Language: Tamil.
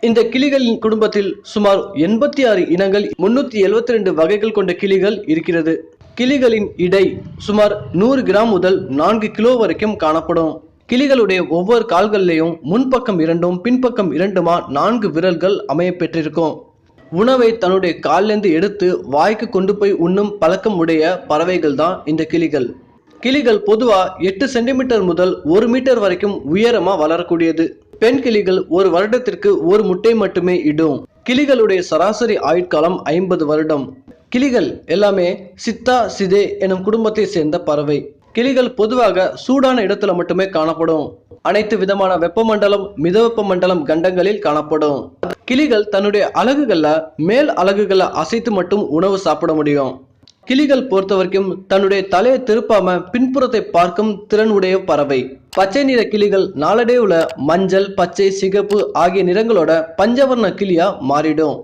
இந்த கிளிகளின் குடும்பத்தில் சுமார் 86 இனங்கள் 372 வகைகள் கொண்ட கிளிகள் இருக்கிறது. கிளிகளின் இடை சுமார் 100 கிராம் முதல் 4 கிலோ வரைக்கும் காணப்படும். கிளிகளுடைய ஒவ்வொரு கால்களிலேயும் முன்பக்கம் 2ம் பின்பக்கம் 2மா 4 விரல்கள் அமைய பெற்றிருக்கும். உணவை தன்னுடைய காலிலிருந்து எடுத்து வாய்க்கு கொண்டு போய் உண்ணும் பழக்கம் உடைய பறவைகள் தான் இந்த கிளிகள். கிளிகள் பொதுவா 8 சென்டிமீட்டர் முதல் 1 மீட்டர் வரைக்கும் உயரமா வளரக்கூடியது. பெண் கிளிகள் ஒரு வருடத்திற்கு ஒரு முட்டை மட்டுமே இடும். கிளிகளுடைய சராசரி ஆயுட்காலம் 50 வருடம். கிளிகள் எல்லாமே சித்தா சிதே எனும் குடும்பத்தை சேர்ந்த பறவை. கிளிகள் பொதுவாக சூடான இடத்துல மட்டுமே காணப்படும். அனைத்து விதமான வெப்பமண்டலம், மிதவெப்ப மண்டலம் கண்டங்களில் காணப்படும். கிளிகள் தன்னுடைய அலகுகள்ல மேல் அலகுகளை அசைத்து மட்டும் உணவு சாப்பிட முடியும். கிளிகள் பொறுத்த வரைக்கும் தன்னுடைய தலையை திருப்பாம பின்புறத்தை பார்க்கும் திறன் உடைய பறவை. பச்சை நிற கிளிகள் நாளடைவுல மஞ்சள், பச்சை, சிகப்பு ஆகிய நிறங்களோட பஞ்சவர்ண கிளியா மாறிடும்.